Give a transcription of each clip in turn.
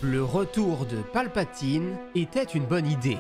Le retour de Palpatine était une bonne idée.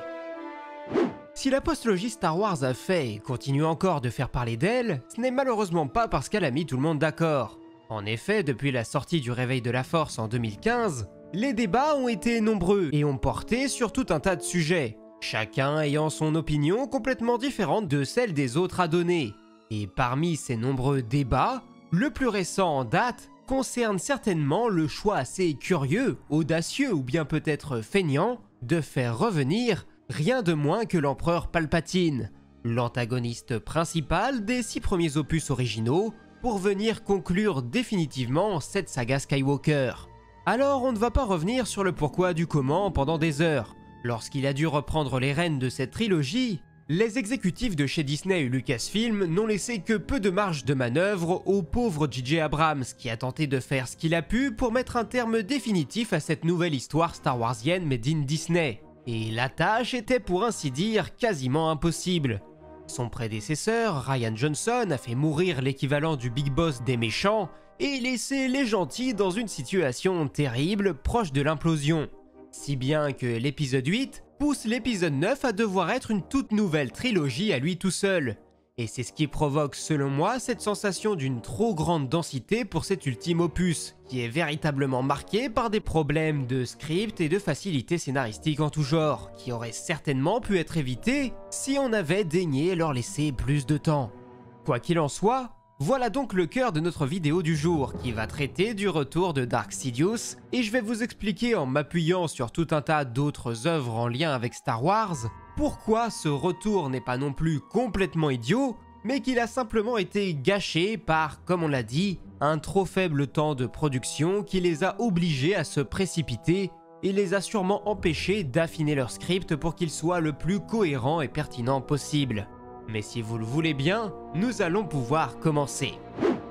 Si la postlogie Star Wars a fait et continue encore de faire parler d'elle, ce n'est malheureusement pas parce qu'elle a mis tout le monde d'accord. En effet, depuis la sortie du Réveil de la Force en 2015, les débats ont été nombreux et ont porté sur tout un tas de sujets, chacun ayant son opinion complètement différente de celle des autres à donner. Et parmi ces nombreux débats, le plus récent en date concerne certainement le choix assez curieux, audacieux ou bien peut-être feignant de faire revenir rien de moins que l'empereur Palpatine, l'antagoniste principal des 6 premiers opus originaux, pour venir conclure définitivement cette saga Skywalker. Alors on ne va pas revenir sur le pourquoi du comment pendant des heures. Lorsqu'il a dû reprendre les rênes de cette trilogie, les exécutifs de chez Disney et Lucasfilm n'ont laissé que peu de marge de manœuvre au pauvre J.J. Abrams qui a tenté de faire ce qu'il a pu pour mettre un terme définitif à cette nouvelle histoire Star Warsienne made in Disney. Et la tâche était pour ainsi dire quasiment impossible. Son prédécesseur, Rian Johnson, a fait mourir l'équivalent du Big Boss des méchants et laissé les gentils dans une situation terrible proche de l'implosion. Si bien que l'épisode 8 pousse l'épisode 9 à devoir être une toute nouvelle trilogie à lui tout seul. Et c'est ce qui provoque selon moi cette sensation d'une trop grande densité pour cet ultime opus, qui est véritablement marqué par des problèmes de script et de facilité scénaristique en tout genre, qui auraient certainement pu être évités si on avait daigné leur laisser plus de temps. Quoi qu'il en soit, voilà donc le cœur de notre vidéo du jour, qui va traiter du retour de Dark Sidious, et je vais vous expliquer en m'appuyant sur tout un tas d'autres œuvres en lien avec Star Wars, pourquoi ce retour n'est pas non plus complètement idiot, mais qu'il a simplement été gâché par, comme on l'a dit, un trop faible temps de production qui les a obligés à se précipiter et les a sûrement empêchés d'affiner leur script pour qu'il soit le plus cohérent et pertinent possible. Mais si vous le voulez bien, nous allons pouvoir commencer.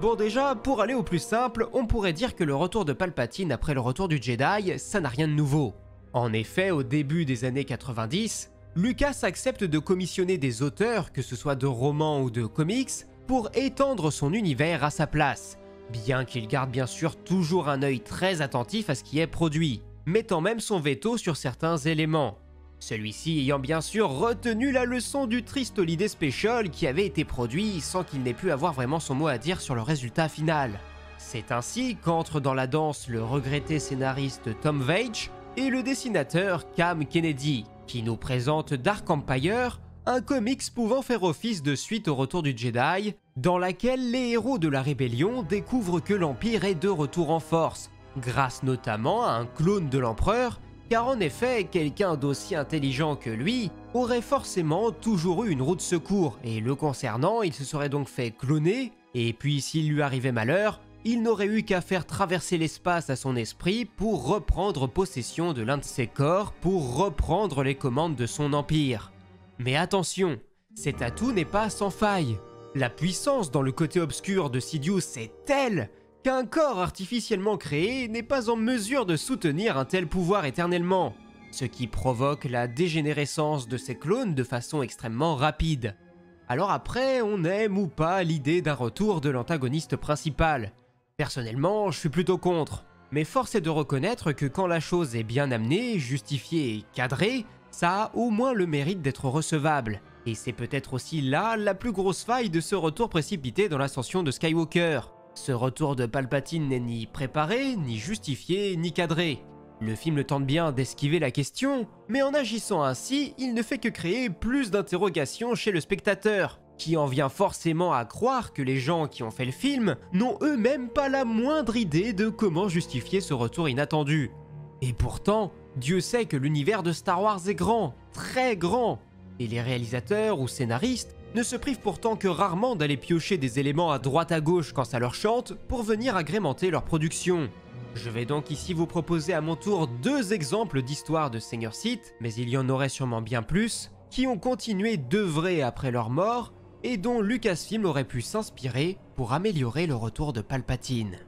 Bon déjà, pour aller au plus simple, on pourrait dire que le retour de Palpatine après le retour du Jedi, ça n'a rien de nouveau. En effet, au début des années 90, Lucas accepte de commissionner des auteurs, que ce soit de romans ou de comics, pour étendre son univers à sa place, bien qu'il garde bien sûr toujours un œil très attentif à ce qui est produit, mettant même son veto sur certains éléments. Celui-ci ayant bien sûr retenu la leçon du triste Holiday Special qui avait été produit sans qu'il n'ait pu avoir vraiment son mot à dire sur le résultat final. C'est ainsi qu'entre dans la danse le regretté scénariste Tom Veitch et le dessinateur Cam Kennedy, qui nous présente Dark Empire, un comics pouvant faire office de suite au retour du Jedi, dans laquelle les héros de la rébellion découvrent que l'Empire est de retour en force, grâce notamment à un clone de l'empereur, car en effet, quelqu'un d'aussi intelligent que lui aurait forcément toujours eu une roue de secours, et le concernant, il se serait donc fait cloner, et puis s'il lui arrivait malheur, il n'aurait eu qu'à faire traverser l'espace à son esprit pour reprendre possession de l'un de ses corps pour reprendre les commandes de son empire. Mais attention, cet atout n'est pas sans faille. La puissance dans le côté obscur de Sidious est telle qu'un corps artificiellement créé n'est pas en mesure de soutenir un tel pouvoir éternellement, ce qui provoque la dégénérescence de ses clones de façon extrêmement rapide. Alors après, on aime ou pas l'idée d'un retour de l'antagoniste principal. Personnellement, je suis plutôt contre, mais force est de reconnaître que quand la chose est bien amenée, justifiée et cadrée, ça a au moins le mérite d'être recevable. Et c'est peut-être aussi là la plus grosse faille de ce retour précipité dans l'ascension de Skywalker. Ce retour de Palpatine n'est ni préparé, ni justifié, ni cadré. Le film tente bien d'esquiver la question, mais en agissant ainsi, il ne fait que créer plus d'interrogations chez le spectateur, qui en vient forcément à croire que les gens qui ont fait le film n'ont eux-mêmes pas la moindre idée de comment justifier ce retour inattendu. Et pourtant, Dieu sait que l'univers de Star Wars est grand, très grand, et les réalisateurs ou scénaristes ne se privent pourtant que rarement d'aller piocher des éléments à droite à gauche quand ça leur chante pour venir agrémenter leur production. Je vais donc ici vous proposer à mon tour 2 exemples d'histoires de Seigneur Sith, mais il y en aurait sûrement bien plus, qui ont continué d'œuvrer après leur mort et dont Lucasfilm aurait pu s'inspirer pour améliorer le retour de Palpatine.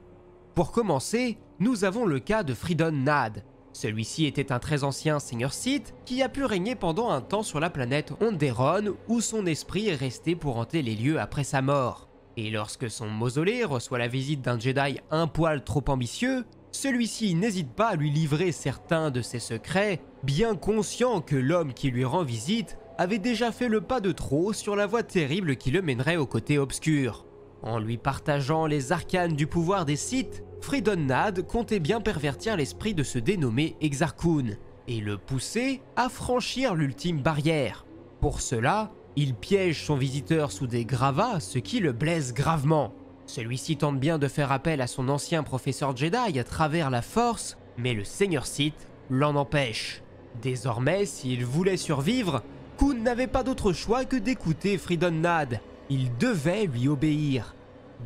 Pour commencer, nous avons le cas de Freedon Nad. Celui-ci était un très ancien Seigneur Sith qui a pu régner pendant un temps sur la planète Onderon où son esprit est resté pour hanter les lieux après sa mort. Et lorsque son mausolée reçoit la visite d'un Jedi un poil trop ambitieux, Celui-ci n'hésite pas à lui livrer certains de ses secrets, bien conscient que l'homme qui lui rend visite avait déjà fait le pas de trop sur la voie terrible qui le mènerait au côté obscur. En lui partageant les arcanes du pouvoir des Sith, Freedon Nadd comptait bien pervertir l'esprit de ce dénommé Exar Kun et le pousser à franchir l'ultime barrière. Pour cela, il piège son visiteur sous des gravats, ce qui le blesse gravement. Celui-ci tente bien de faire appel à son ancien professeur Jedi à travers la Force, mais le Seigneur Sith l'en empêche. Désormais, s'il voulait survivre, Kun n'avait pas d'autre choix que d'écouter Freedon Nadd. Il devait lui obéir.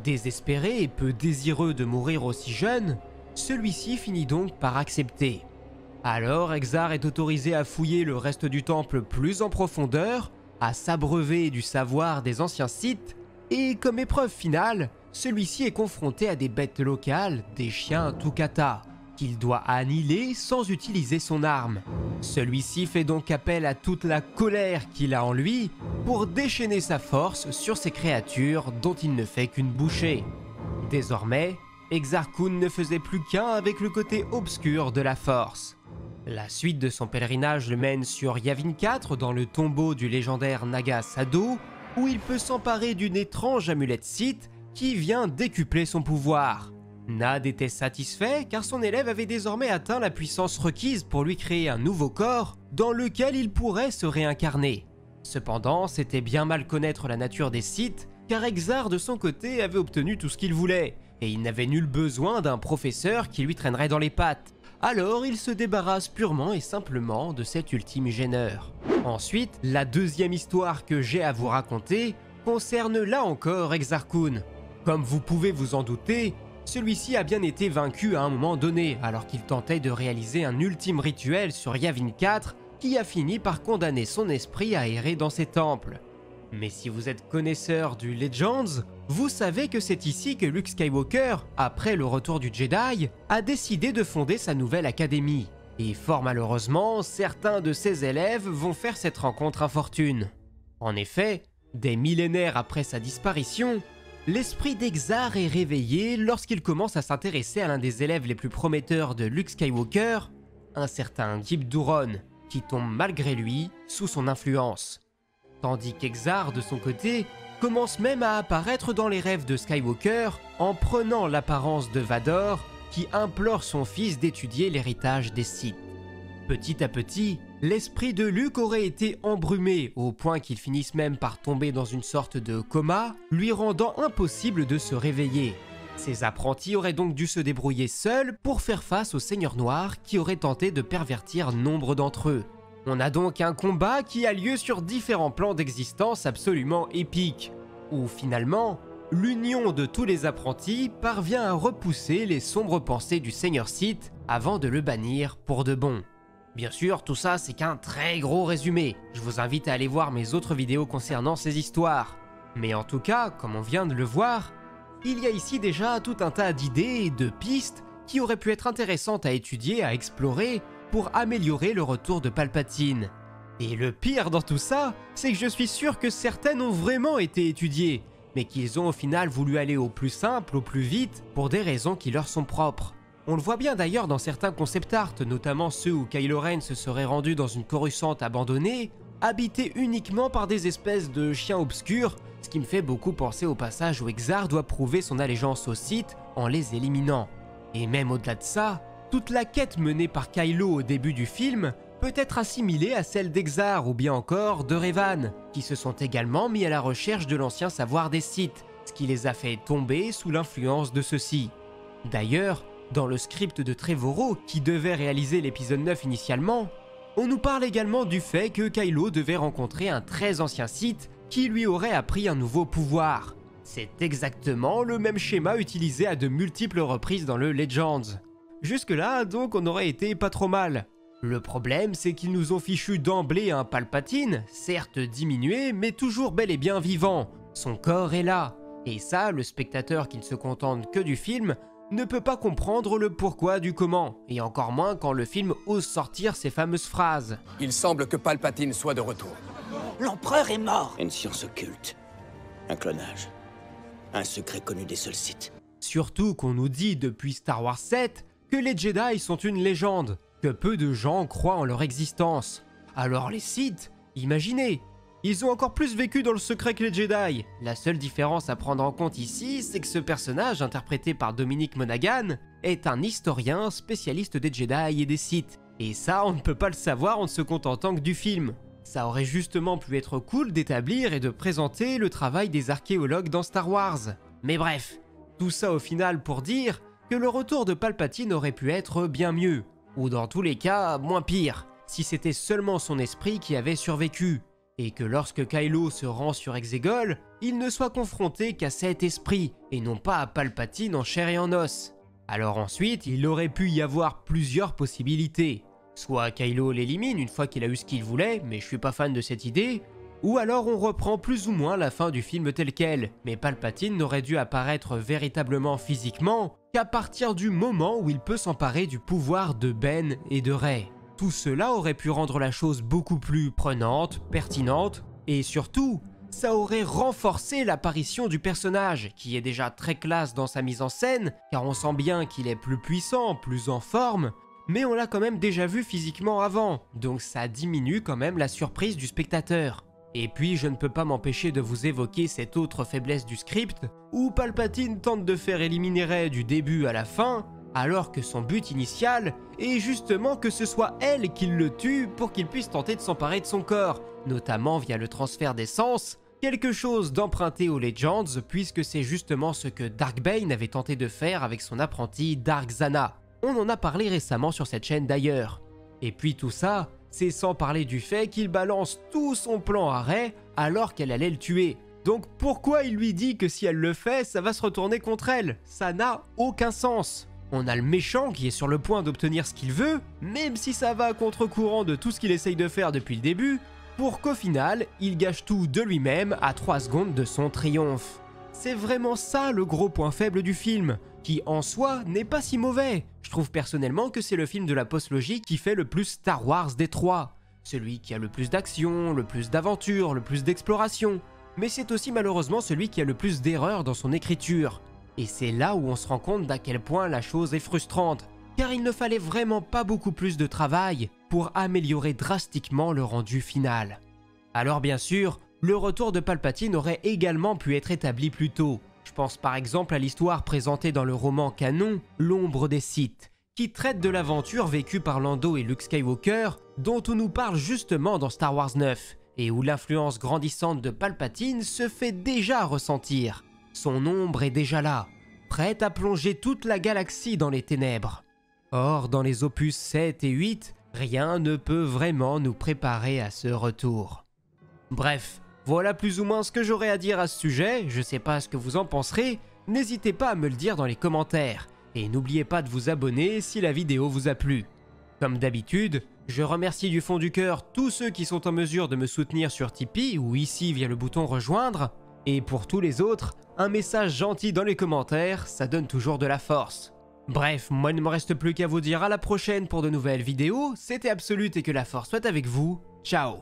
Désespéré et peu désireux de mourir aussi jeune, celui-ci finit donc par accepter. Alors Exar est autorisé à fouiller le reste du temple plus en profondeur, à s'abreuver du savoir des anciens Sith, et comme épreuve finale, celui-ci est confronté à des bêtes locales, des chiens Tukata, qu'il doit annihiler sans utiliser son arme. Celui-ci fait donc appel à toute la colère qu'il a en lui pour déchaîner sa force sur ces créatures dont il ne fait qu'une bouchée. Désormais, Exar Kun ne faisait plus qu'un avec le côté obscur de la Force. La suite de son pèlerinage le mène sur Yavin 4 dans le tombeau du légendaire Naga Sadow, où il peut s'emparer d'une étrange amulette Sith qui vient décupler son pouvoir. Nadd était satisfait car son élève avait désormais atteint la puissance requise pour lui créer un nouveau corps dans lequel il pourrait se réincarner. Cependant, c'était bien mal connaître la nature des Sith car Exar de son côté avait obtenu tout ce qu'il voulait et il n'avait nul besoin d'un professeur qui lui traînerait dans les pattes. Alors il se débarrasse purement et simplement de cet ultime gêneur. Ensuite, la deuxième histoire que j'ai à vous raconter concerne là encore Exar Kun. Comme vous pouvez vous en douter, celui-ci a bien été vaincu à un moment donné alors qu'il tentait de réaliser un ultime rituel sur Yavin 4 qui a fini par condamner son esprit à errer dans ses temples. Mais si vous êtes connaisseur du Legends, vous savez que c'est ici que Luke Skywalker, après le retour du Jedi, a décidé de fonder sa nouvelle académie. Et fort malheureusement, certains de ses élèves vont faire cette rencontre infortune. En effet, des millénaires après sa disparition, l'esprit d'Exar est réveillé lorsqu'il commence à s'intéresser à l'un des élèves les plus prometteurs de Luke Skywalker, un certain Gyp Duron, qui tombe malgré lui sous son influence. Tandis qu'Exar, de son côté, commence même à apparaître dans les rêves de Skywalker en prenant l'apparence de Vador, qui implore son fils d'étudier l'héritage des Sith. Petit à petit, l'esprit de Luke aurait été embrumé au point qu'il finisse même par tomber dans une sorte de coma, lui rendant impossible de se réveiller. Ses apprentis auraient donc dû se débrouiller seuls pour faire face au Seigneur Noir qui aurait tenté de pervertir nombre d'entre eux. On a donc un combat qui a lieu sur différents plans d'existence absolument épiques, où finalement, l'union de tous les apprentis parvient à repousser les sombres pensées du Seigneur Sith avant de le bannir pour de bon. Bien sûr, tout ça c'est qu'un très gros résumé, je vous invite à aller voir mes autres vidéos concernant ces histoires. Mais en tout cas, comme on vient de le voir, il y a ici déjà tout un tas d'idées et de pistes qui auraient pu être intéressantes à étudier, à explorer, pour améliorer le retour de Palpatine. Et le pire dans tout ça, c'est que je suis sûr que certaines ont vraiment été étudiées, mais qu'ils ont au final voulu aller au plus simple, au plus vite, pour des raisons qui leur sont propres. On le voit bien d'ailleurs dans certains concept art, notamment ceux où Kylo Ren se serait rendu dans une Coruscant abandonnée, habitée uniquement par des espèces de chiens obscurs, ce qui me fait beaucoup penser au passage où Exar doit prouver son allégeance aux Sith en les éliminant. Et même au-delà de ça, toute la quête menée par Kylo au début du film peut être assimilée à celle d'Exar ou bien encore de Revan, qui se sont également mis à la recherche de l'ancien savoir des Sith, ce qui les a fait tomber sous l'influence de ceux-ci. D'ailleurs, dans le script de Trevorrow, qui devait réaliser l'épisode 9 initialement, on nous parle également du fait que Kylo devait rencontrer un très ancien Sith qui lui aurait appris un nouveau pouvoir. C'est exactement le même schéma utilisé à de multiples reprises dans le Legends. Jusque-là, donc, on aurait été pas trop mal. Le problème, c'est qu'ils nous ont fichu d'emblée un Palpatine, certes diminué, mais toujours bel et bien vivant. Son corps est là. Et ça, le spectateur qui ne se contente que du film ne peut pas comprendre le pourquoi du comment, et encore moins quand le film ose sortir ces fameuses phrases. Il semble que Palpatine soit de retour. L'empereur est mort. Une science occulte. Un clonage. Un secret connu des seuls Sith. Surtout qu'on nous dit depuis Star Wars 7 que les Jedi sont une légende, que peu de gens croient en leur existence. Alors les Sith, imaginez, ils ont encore plus vécu dans le secret que les Jedi. La seule différence à prendre en compte ici, c'est que ce personnage, interprété par Dominic Monaghan, est un historien spécialiste des Jedi et des Sith. Et ça, on ne peut pas le savoir en ne se contentant que du film. Ça aurait justement pu être cool d'établir et de présenter le travail des archéologues dans Star Wars. Mais bref, tout ça au final pour dire que le retour de Palpatine aurait pu être bien mieux, ou dans tous les cas, moins pire, si c'était seulement son esprit qui avait survécu, et que lorsque Kylo se rend sur Exegol, il ne soit confronté qu'à cet esprit, et non pas à Palpatine en chair et en os. Alors ensuite, il aurait pu y avoir plusieurs possibilités. Soit Kylo l'élimine une fois qu'il a eu ce qu'il voulait, mais je suis pas fan de cette idée, ou alors on reprend plus ou moins la fin du film tel quel, mais Palpatine n'aurait dû apparaître véritablement physiquement qu'à partir du moment où il peut s'emparer du pouvoir de Ben et de Rey. Tout cela aurait pu rendre la chose beaucoup plus prenante, pertinente, et surtout, ça aurait renforcé l'apparition du personnage, qui est déjà très classe dans sa mise en scène, car on sent bien qu'il est plus puissant, plus en forme, mais on l'a quand même déjà vu physiquement avant, donc ça diminue quand même la surprise du spectateur. Et puis je ne peux pas m'empêcher de vous évoquer cette autre faiblesse du script, où Palpatine tente de faire éliminer Rey du début à la fin, alors que son but initial est justement que ce soit elle qui le tue pour qu'il puisse tenter de s'emparer de son corps, notamment via le transfert d'essence, quelque chose d'emprunté aux Legends puisque c'est justement ce que Dark Bane avait tenté de faire avec son apprenti Dark Zana. On en a parlé récemment sur cette chaîne d'ailleurs. Et puis tout ça, c'est sans parler du fait qu'il balance tout son plan à Rey alors qu'elle allait le tuer. Donc pourquoi il lui dit que si elle le fait, ça va se retourner contre elle? Ça n'a aucun sens. On a le méchant qui est sur le point d'obtenir ce qu'il veut, même si ça va à contre-courant de tout ce qu'il essaye de faire depuis le début, pour qu'au final, il gâche tout de lui-même à 3 secondes de son triomphe. C'est vraiment ça le gros point faible du film, qui en soi n'est pas si mauvais. Je trouve personnellement que c'est le film de la post-logie qui fait le plus Star Wars des 3. Celui qui a le plus d'action, le plus d'aventure, le plus d'exploration. Mais c'est aussi malheureusement celui qui a le plus d'erreurs dans son écriture. Et c'est là où on se rend compte d'à quel point la chose est frustrante, car il ne fallait vraiment pas beaucoup plus de travail pour améliorer drastiquement le rendu final. Alors bien sûr, le retour de Palpatine aurait également pu être établi plus tôt. Je pense par exemple à l'histoire présentée dans le roman canon L'ombre des Sith, qui traite de l'aventure vécue par Lando et Luke Skywalker, dont on nous parle justement dans Star Wars 9, et où l'influence grandissante de Palpatine se fait déjà ressentir. Son ombre est déjà là, prête à plonger toute la galaxie dans les ténèbres. Or, dans les opus 7 et 8, rien ne peut vraiment nous préparer à ce retour. Bref, voilà plus ou moins ce que j'aurais à dire à ce sujet, je sais pas ce que vous en penserez, n'hésitez pas à me le dire dans les commentaires, et n'oubliez pas de vous abonner si la vidéo vous a plu. Comme d'habitude, je remercie du fond du cœur tous ceux qui sont en mesure de me soutenir sur Tipeee ou ici via le bouton rejoindre, et pour tous les autres, un message gentil dans les commentaires, ça donne toujours de la force. Bref, moi il ne me reste plus qu'à vous dire à la prochaine pour de nouvelles vidéos, c'était Absolute et que la force soit avec vous, ciao.